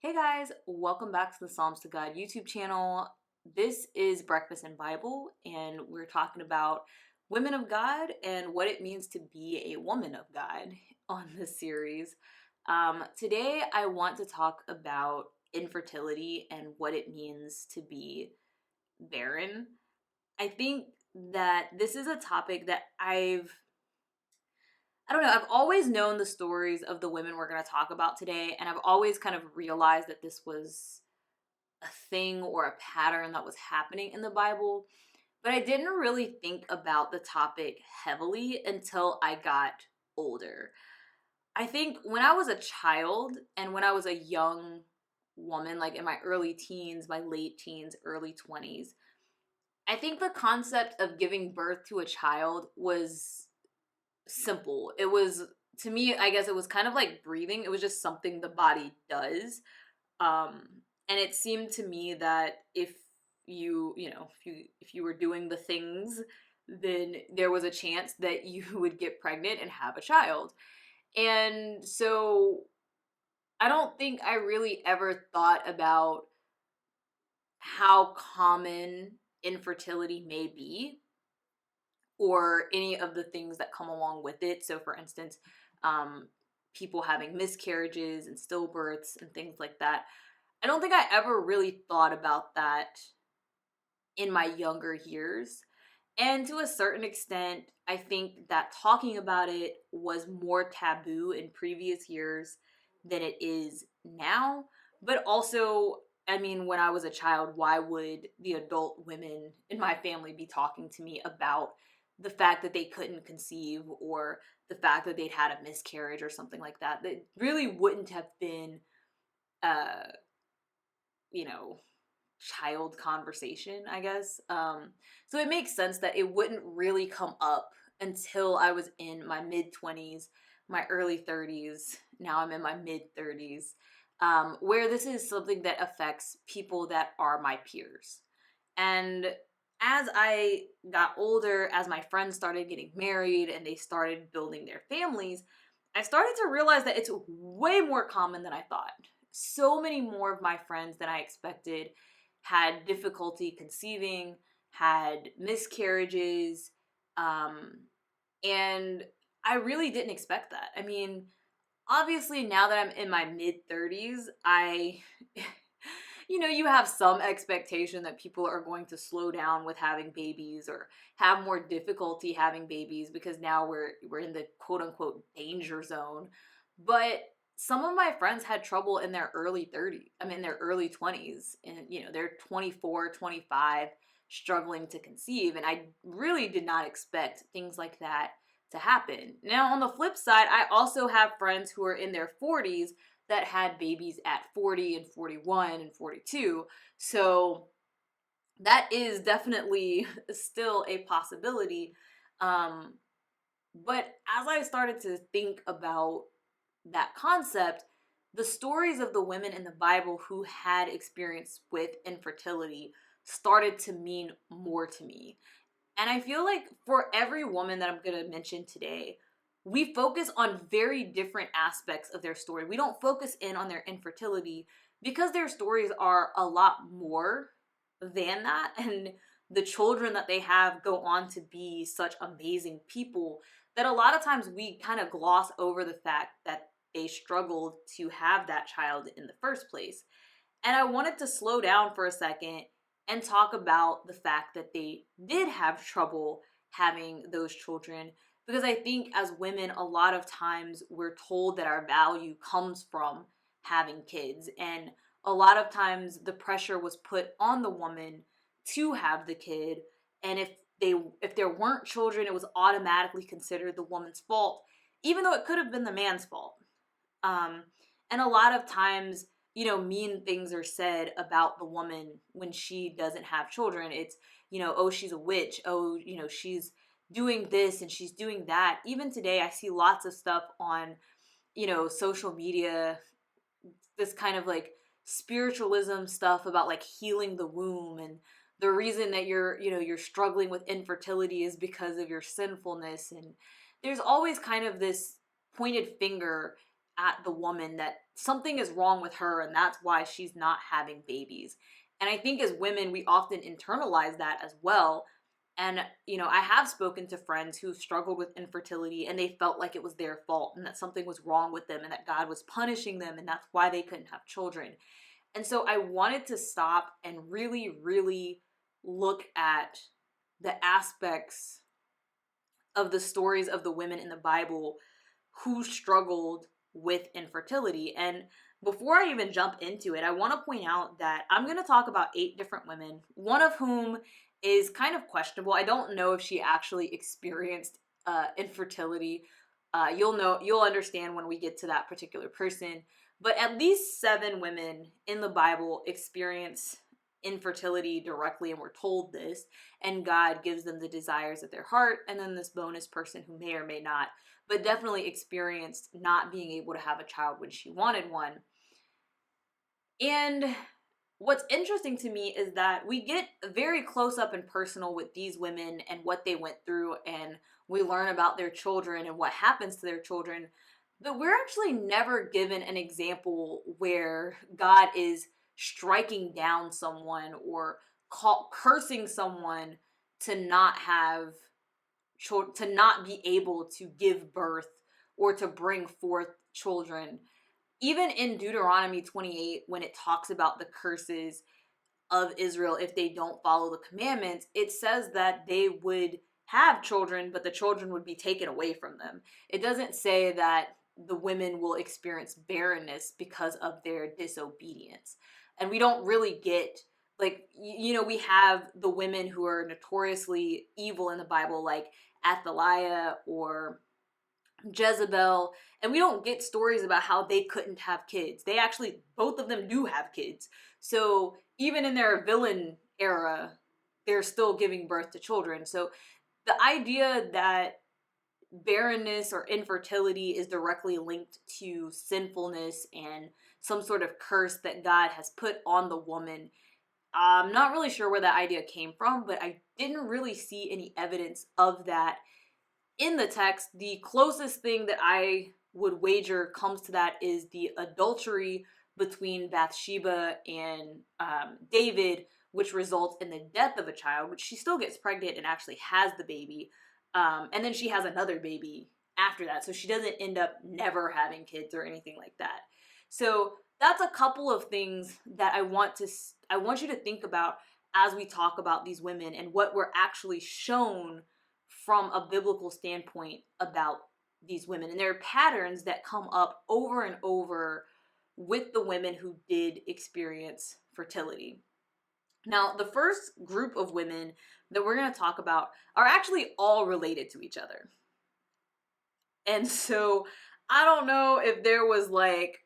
Hey guys, welcome back to the Psalms to God YouTube channel. This is Breakfast and Bible, and we're talking about women of God and what it means to be a woman of God on this series. Today, I want to talk about infertility and what it means to be barren. I think that this is a topic that I don't know, I've always known the stories of the women we're going to talk about today, and I've always kind of realized that this was a thing or a pattern that was happening in the Bible, but I didn't really think about the topic heavily until I got older. I think when I was a child and when I was a young woman, like in my early teens, my late teens, early 20s, I think the concept of giving birth to a child was simple. It was, to me, I guess it was kind of like breathing. It was just something the body does. Um, and it seemed to me that if you were doing the things, then there was a chance that you would get pregnant and have a child. And so I don't think I really ever thought about how common infertility may be or any of the things that come along with it. So, for instance, people having miscarriages and stillbirths and things like that. I don't think I ever really thought about that in my younger years. And to a certain extent, I think that talking about it was more taboo in previous years than it is now. But also, I mean, when I was a child, why would the adult women in my family be talking to me about the fact that they couldn't conceive or the fact that they'd had a miscarriage or something like that? That really wouldn't have been, uh, you know, child conversation, I guess. So it makes sense that it wouldn't really come up until I was in my mid 20s, my early 30s. Now I'm in my mid 30s, where this is something that affects people that are my peers. And as I got older, as my friends started getting married and they started building their families, I started to realize that it's way more common than I thought. So many more of my friends than I expected had difficulty conceiving, had miscarriages, um, and I really didn't expect that. I mean, obviously, now that I'm in my mid 30s, you have some expectation that people are going to slow down with having babies or have more difficulty having babies because now we're in the quote unquote danger zone. But some of my friends had trouble in their early 30s, I mean their early 20s, and they're 24, 25, struggling to conceive, and I really did not expect things like that to happen. Now, on the flip side, I also have friends who are in their 40s that had babies at 40 and 41 and 42. So that is definitely still a possibility. Um, but as I started to think about that concept, the stories of the women in the Bible who had experience with infertility started to mean more to me. And I feel like for every woman that I'm going to mention today, we focus on very different aspects of their story. We don't focus in on their infertility because their stories are a lot more than that. And the children that they have go on to be such amazing people that a lot of times we kind of gloss over the fact that they struggled to have that child in the first place. And I wanted to slow down for a second and talk about the fact that they did have trouble having those children. Because I think as women, a lot of times we're told that our value comes from having kids. And a lot of times the pressure was put on the woman to have the kid. And if there weren't children, it was automatically considered the woman's fault, even though it could have been the man's fault. Um, and a lot of times, mean things are said about the woman when she doesn't have children. It's, oh, she's a witch. Oh, she's doing this and she's doing that. Even today, I see lots of stuff on, social media, this kind of like spiritualism stuff about like healing the womb, and the reason that you're struggling with infertility is because of your sinfulness. And there's always kind of this pointed finger at the woman that something is wrong with her and that's why she's not having babies. And I think as women, we often internalize that as well. And, I have spoken to friends who struggled with infertility and they felt like it was their fault and that something was wrong with them and that God was punishing them and that's why they couldn't have children. And so I wanted to stop and really, really look at the aspects of the stories of the women in the Bible who struggled with infertility. And before I even jump into it, I want to point out that I'm going to talk about 8 different women, one of whom is kind of questionable. I don't know if she actually experienced infertility. You'll understand when we get to that particular person. But at least 7 women in the Bible experience infertility directly, and we're told this, and God gives them the desires of their heart. And then this bonus person who may or may not, but definitely experienced not being able to have a child when she wanted one. And what's interesting to me is that we get very close up and personal with these women and what they went through, and we learn about their children and what happens to their children. But we're actually never given an example where God is striking down someone or cursing someone to not have to not be able to give birth or to bring forth children. Even in Deuteronomy 28, when it talks about the curses of Israel if they don't follow the commandments, it says that they would have children, but the children would be taken away from them. It doesn't say that the women will experience barrenness because of their disobedience. And we don't really get, like, we have the women who are notoriously evil in the Bible, like Athaliah or Jezebel, and we don't get stories about how they couldn't have kids. They actually, both of them do have kids. So even in their villain era, they're still giving birth to children. So the idea that barrenness or infertility is directly linked to sinfulness and some sort of curse that God has put on the woman, I'm not really sure where that idea came from, but I didn't really see any evidence of that in the text. The closest thing that I would wager comes to that is the adultery between Bathsheba and David, which results in the death of a child, which she still gets pregnant and actually has the baby. And then she has another baby after that. So she doesn't end up never having kids or anything like that. So that's a couple of things that I want you to think about as we talk about these women and what we're actually shown from a biblical standpoint about these women. And there are patterns that come up over and over with the women who did experience fertility. Now, the first group of women that we're going to talk about are actually all related to each other. And so I don't know if there was like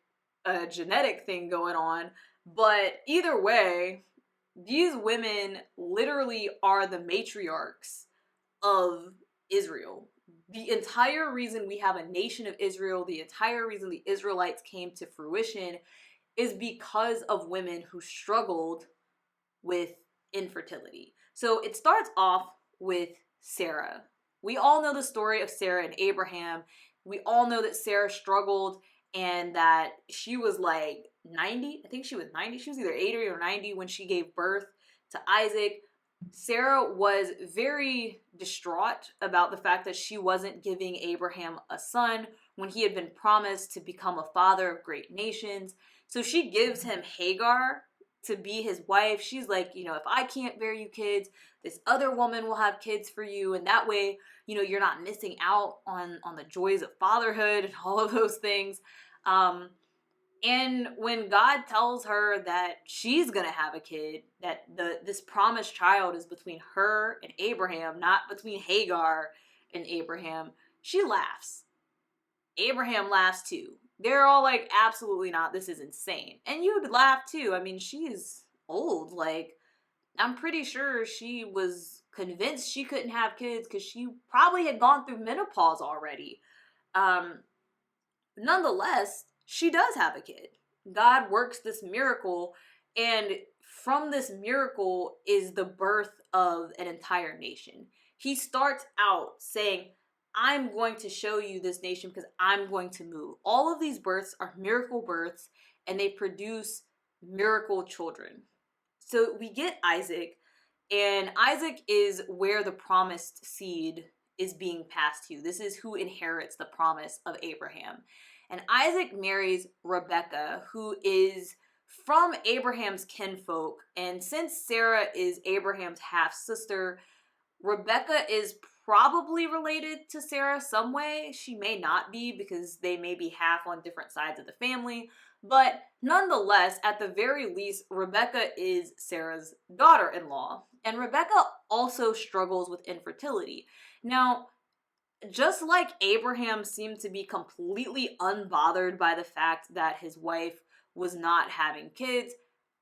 a genetic thing going on, but either way, these women literally are the matriarchs of Israel. The entire reason we have a nation of Israel, the entire reason the Israelites came to fruition is because of women who struggled with infertility. So it starts off with Sarah. We all know the story of Sarah and Abraham. We all know that Sarah struggled and that she was like 90. I think she was 90. She was either 80 or 90 when she gave birth to Isaac. Sarah was very distraught about the fact that she wasn't giving Abraham a son when he had been promised to become a father of great nations. So she gives him Hagar to be his wife. She's like, if I can't bear you kids, this other woman will have kids for you. And that way, you're not missing out on the joys of fatherhood and all of those things. And when God tells her that she's going to have a kid, that this promised child is between her and Abraham, not between Hagar and Abraham, she laughs. Abraham laughs too. They're all like, absolutely not. This is insane. And you'd laugh too. I mean, she's old. Like, I'm pretty sure she was convinced she couldn't have kids because she probably had gone through menopause already. Nonetheless, she does have a kid. God works this miracle, and from this miracle is the birth of an entire nation. He starts out saying, I'm going to show you this nation because I'm going to move. All of these births are miracle births, and they produce miracle children. So we get Isaac, and Isaac is where the promised seed is being passed to. This is who inherits the promise of Abraham. And Isaac marries Rebekah, who is from Abraham's kinfolk. And since Sarah is Abraham's half sister, Rebecca is probably related to Sarah some way. She may not be because they may be half on different sides of the family. But nonetheless, at the very least, Rebecca is Sarah's daughter-in-law. And Rebecca also struggles with infertility. Now, just like Abraham seemed to be completely unbothered by the fact that his wife was not having kids,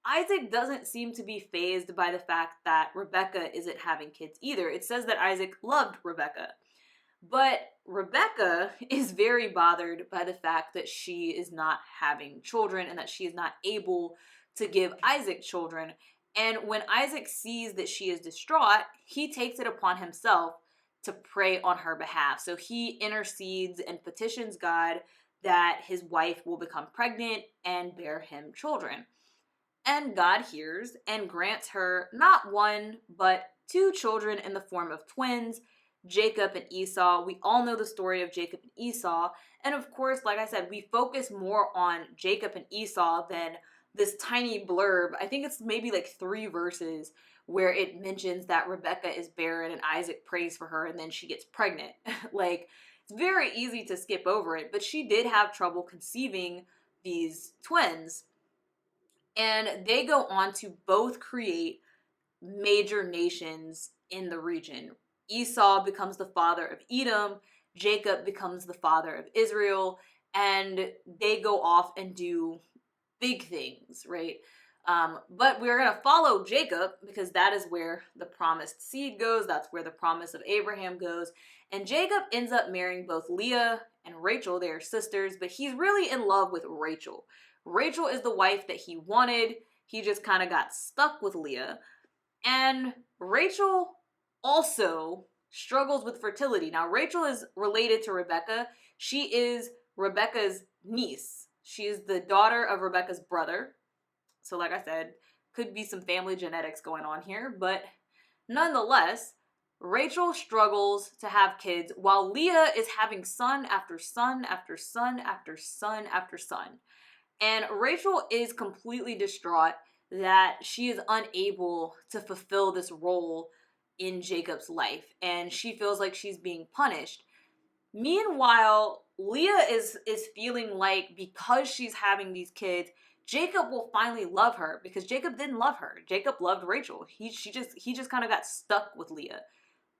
Isaac doesn't seem to be fazed by the fact that Rebecca isn't having kids either. It says that Isaac loved Rebecca. But Rebecca is very bothered by the fact that she is not having children and that she is not able to give Isaac children. And when Isaac sees that she is distraught, he takes it upon himself to pray on her behalf. So he intercedes and petitions God that his wife will become pregnant and bear him children. And God hears and grants her not one, but two children in the form of twins, Jacob and Esau. We all know the story of Jacob and Esau. And of course, like I said, we focus more on Jacob and Esau than this tiny blurb. I think it's maybe like 3 verses where it mentions that Rebecca is barren and Isaac prays for her and then she gets pregnant. Like, it's very easy to skip over it, but she did have trouble conceiving these twins. And they go on to both create major nations in the region. Esau becomes the father of Edom, Jacob becomes the father of Israel, and they go off and do big things, right? But we're going to follow Jacob because that is where the promised seed goes. That's where the promise of Abraham goes. And Jacob ends up marrying both Leah and Rachel. They are sisters, but he's really in love with Rachel. Rachel is the wife that he wanted. He just kind of got stuck with Leah. And Rachel also struggles with fertility. Now, Rachel is related to Rebecca. She is Rebecca's niece. She is the daughter of Rebecca's brother. So like I said, could be some family genetics going on here. But nonetheless, Rachel struggles to have kids while Leah is having son after son after son after son after son. And Rachel is completely distraught that she is unable to fulfill this role in Jacob's life. And she feels like she's being punished. Meanwhile, Leah is feeling like because she's having these kids, Jacob will finally love her because Jacob didn't love her. Jacob loved Rachel. He just kind of got stuck with Leah.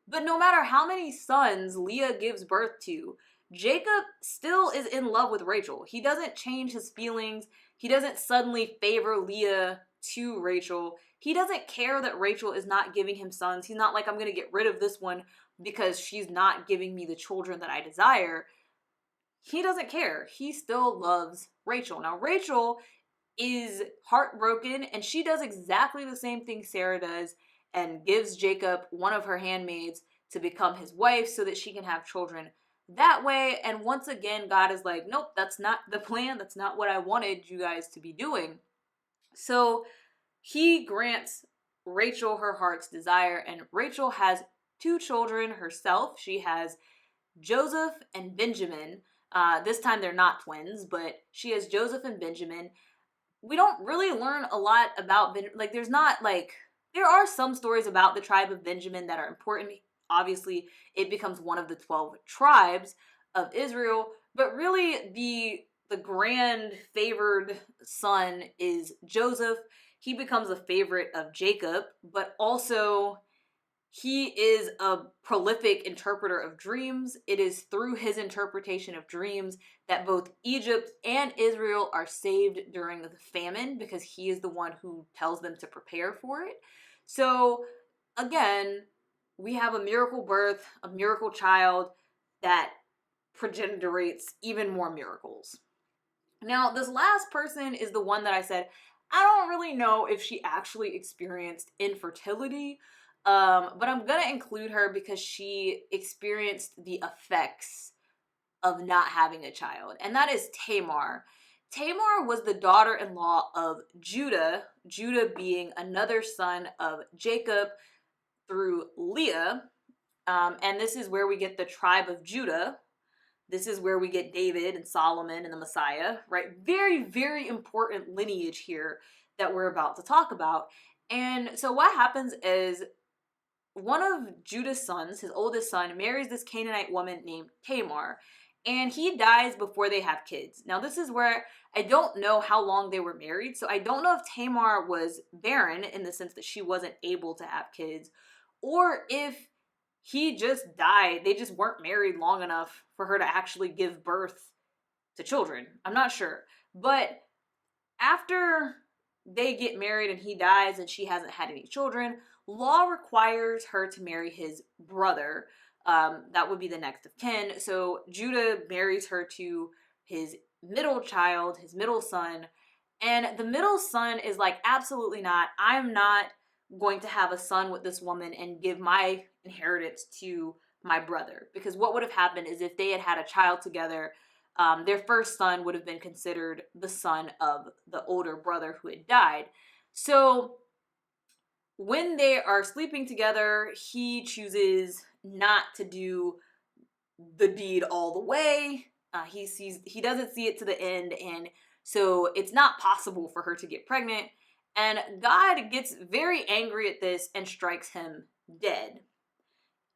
But no matter how many sons Leah gives birth to, Jacob still is in love with Rachel. He doesn't change his feelings. He doesn't suddenly favor Leah to Rachel. He doesn't care that Rachel is not giving him sons. He's not like, I'm going to get rid of this one because she's not giving me the children that I desire. He doesn't care. He still loves Rachel. Now, Rachel is heartbroken, and she does exactly the same thing Sarah does and gives Jacob one of her handmaids to become his wife so that she can have children that way. And once again, God is like, nope, that's not the plan. That's not what I wanted you guys to be doing. So he grants Rachel her heart's desire, and Rachel has 2 children herself. She has Joseph and Benjamin. This time they're not twins, but she has Joseph and Benjamin. We don't really learn a lot about there are some stories about the tribe of Benjamin that are important. Obviously, it becomes one of the 12 tribes of Israel, but really the grand favored son is Joseph. He becomes a favorite of Jacob, but also he is a prolific interpreter of dreams. It is through his interpretation of dreams that both Egypt and Israel are saved during the famine because he is the one who tells them to prepare for it. So again, we have a miracle birth, a miracle child that progenerates even more miracles. Now, this last person is the one that I said, I don't really know if she actually experienced infertility. But I'm gonna include her because she experienced the effects of not having a child, and that is Tamar. Tamar was the daughter-in-law of Judah, Judah being another son of Jacob through Leah. And this is where we get the tribe of Judah. This is where we get David and Solomon and the Messiah, right? Very, very important lineage here that we're about to talk about. And so what happens is one of Judah's sons, his oldest son, marries this Canaanite woman named Tamar, and he dies before they have kids. Now, this is where I don't know how long they were married, so I don't know if Tamar was barren in the sense that she wasn't able to have kids, or if he just died. They just weren't married long enough for her to actually give birth to children. I'm not sure. But after they get married and he dies and she hasn't had any children, law requires her to marry his brother. That would be the next of kin. So Judah marries her to his middle child, his middle son. And the middle son is like, absolutely not. I'm not going to have a son with this woman and give my inheritance to my brother. Because what would have happened is if they had had a child together, their first son would have been considered the son of the older brother who had died. So when they are sleeping together, he chooses not to do the deed all the way. He doesn't see it to the end, and so it's not possible for her to get pregnant. And God gets very angry at this and strikes him dead.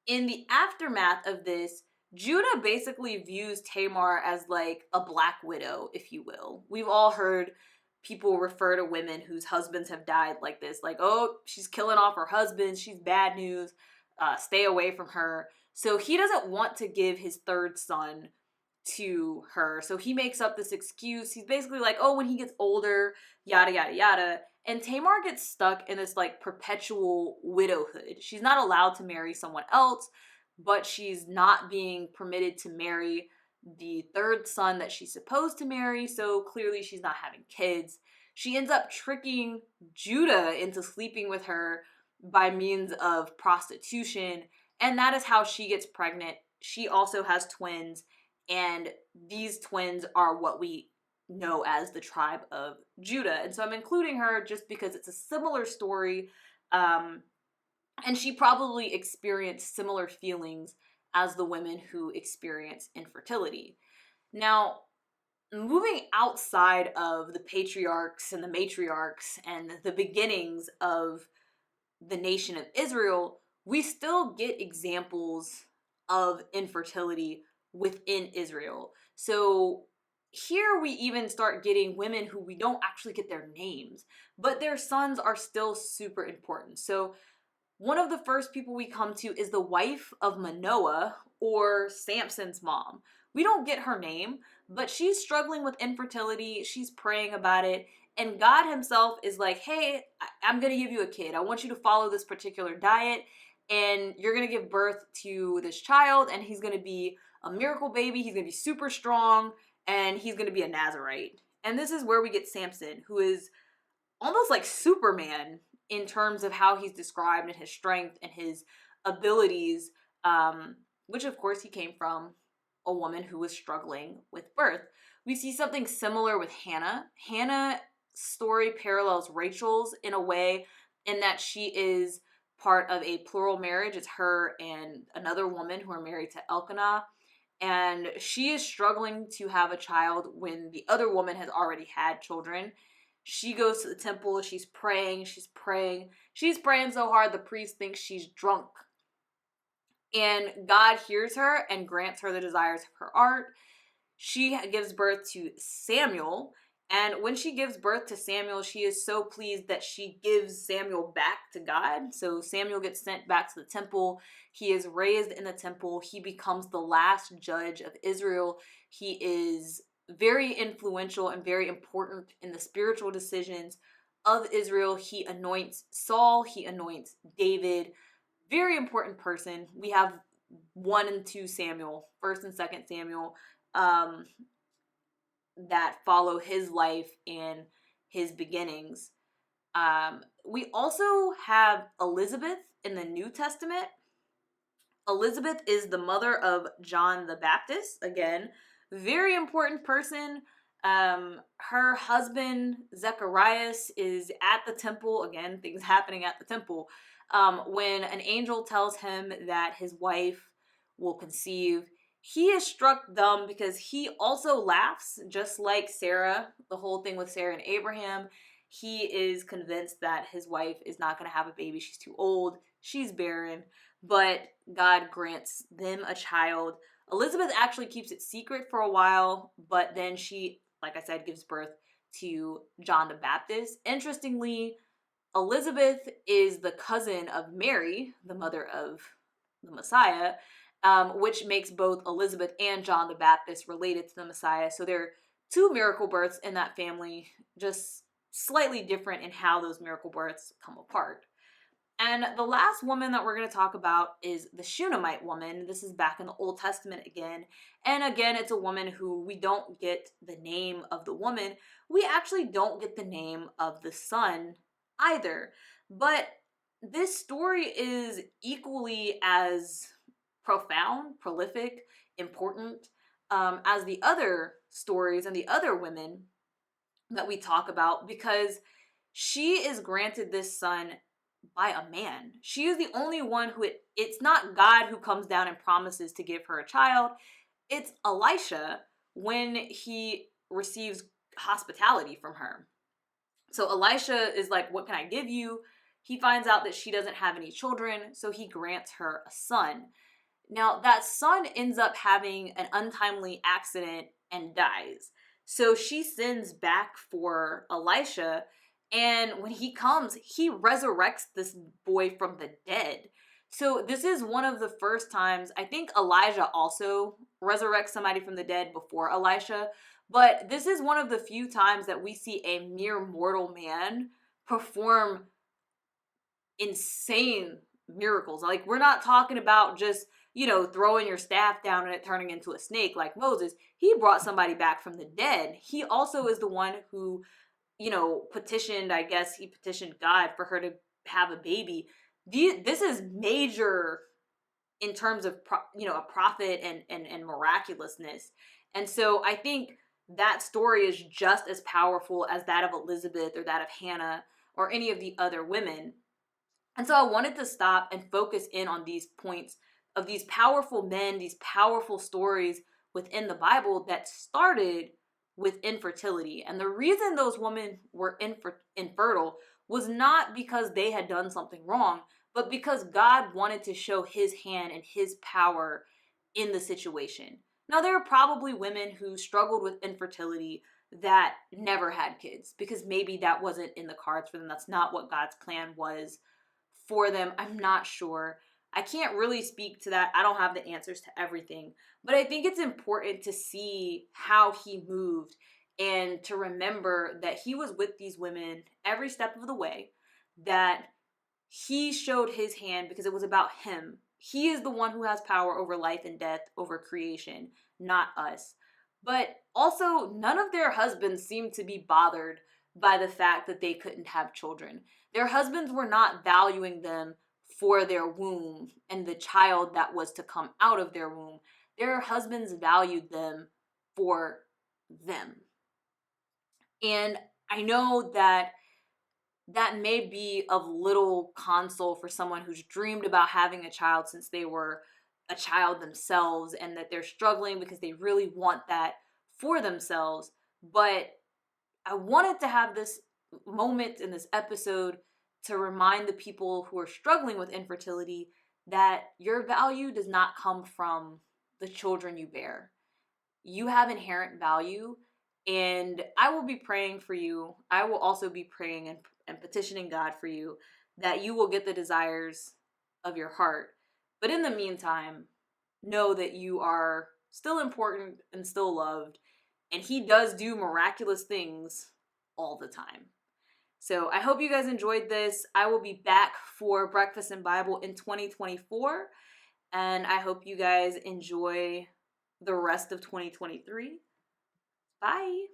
In the aftermath of this, Judah basically views Tamar as like a black widow, if you will. We've all heard people refer to women whose husbands have died like this, like, oh, she's killing off her husband, she's bad news, stay away from her. So he doesn't want to give his third son to her. So he makes up this excuse. He's basically like, oh, when he gets older, yada, yada, yada. And Tamar gets stuck in this like perpetual widowhood. She's not allowed to marry someone else, but she's not being permitted to marry the third son that she's supposed to marry. So clearly she's not having kids. She ends up tricking Judah into sleeping with her by means of prostitution. And that is how she gets pregnant. She also has twins, and these twins are what we know as the tribe of Judah. And so I'm including her just because it's a similar story, and she probably experienced similar feelings as the women who experience infertility. Now, moving outside of the patriarchs and the matriarchs and the beginnings of the nation of Israel, we still get examples of infertility within Israel. So here we even start getting women who we don't actually get their names, but their sons are still super important. So one of the first people we come to is the wife of Manoah, or Samson's mom. We don't get her name, but she's struggling with infertility. She's praying about it. And God himself is like, hey, I'm going to give you a kid. I want you to follow this particular diet, and you're going to give birth to this child, and he's going to be a miracle baby. He's going to be super strong, and he's going to be a Nazarite. And this is where we get Samson, who is almost like Superman in terms of how he's described and his strength and his abilities, which of course he came from a woman who was struggling with birth. We see something similar with Hannah. Hannah's story parallels Rachel's in a way, in that she is part of a plural marriage. It's her and another woman who are married to Elkanah, and she is struggling to have a child when the other woman has already had children. She goes to the temple, she's praying so hard the priest thinks she's drunk. And God hears her and grants her the desires of her heart. She gives birth to Samuel, and when she gives birth to Samuel, she is so pleased that she gives Samuel back to God. So Samuel gets sent back to the temple. He is raised in the temple. He becomes the last judge of Israel. He is very influential and very important in the spiritual decisions of Israel. He anoints Saul. He anoints David. Very important person. We have 1 and 2 Samuel, 1st and 2nd Samuel, that follow his life and his beginnings. We also have Elizabeth in the New Testament. Elizabeth is the mother of John the Baptist. Again, very important person. Her husband Zacharias is at the temple. Again, things happening at the temple. When an angel tells him that his wife will conceive, he is struck dumb because he also laughs, just like Sarah. The whole thing with Sarah and Abraham. He is convinced that his wife is not going to have a baby. She's too old. She's barren. But God grants them a child. Elizabeth actually keeps it secret for a while, but then she, like I said, gives birth to John the Baptist. Interestingly, Elizabeth is the cousin of Mary, the mother of the Messiah, which makes both Elizabeth and John the Baptist related to the Messiah. So there are two miracle births in that family, just slightly different in how those miracle births come apart. And the last woman that we're going to talk about is the Shunammite woman. This is back in the Old Testament again. And again, it's a woman who we don't get the name of the woman. We actually don't get the name of the son either. But this story is equally as profound, prolific, important as the other stories and the other women that we talk about, because she is granted this son by a man. She is the only one who it's not God who comes down and promises to give her a child. It's Elisha when he receives hospitality from her. So Elisha is like, "What can I give you?" He finds out that she doesn't have any children, so he grants her a son. Now, that son ends up having an untimely accident and dies. So she sends back for Elisha, and when he comes, he resurrects this boy from the dead. So this is one of the first times, I think Elijah also resurrects somebody from the dead before Elisha, but this is one of the few times that we see a mere mortal man perform insane miracles. Like, we're not talking about just, throwing your staff down and it turning into a snake like Moses. He brought somebody back from the dead. He also is the one who, petitioned, I guess he petitioned God for her to have a baby. This is major in terms of, a prophet and miraculousness. And so I think that story is just as powerful as that of Elizabeth or that of Hannah or any of the other women. And so I wanted to stop and focus in on these points of these powerful men, these powerful stories within the Bible that started with infertility. And the reason those women were infertile was not because they had done something wrong, but because God wanted to show his hand and his power in the situation. Now, there are probably women who struggled with infertility that never had kids because maybe that wasn't in the cards for them. That's not what God's plan was for them. I'm not sure. I can't really speak to that. I don't have the answers to everything. But I think it's important to see how he moved and to remember that he was with these women every step of the way, that he showed his hand because it was about him. He is the one who has power over life and death, over creation, not us. But also, none of their husbands seemed to be bothered by the fact that they couldn't have children. Their husbands were not valuing them for their womb and the child that was to come out of their womb. Their husbands valued them for them. And I know that that may be of little console for someone who's dreamed about having a child since they were a child themselves, and that they're struggling because they really want that for themselves. But I wanted to have this moment in this episode to remind the people who are struggling with infertility that your value does not come from the children you bear. You have inherent value, and I will be praying for you. I will also be praying and petitioning God for you that you will get the desires of your heart. But in the meantime, know that you are still important and still loved, and he does do miraculous things all the time. So I hope you guys enjoyed this. I will be back for Breakfast and Bible in 2024, and I hope you guys enjoy the rest of 2023. Bye.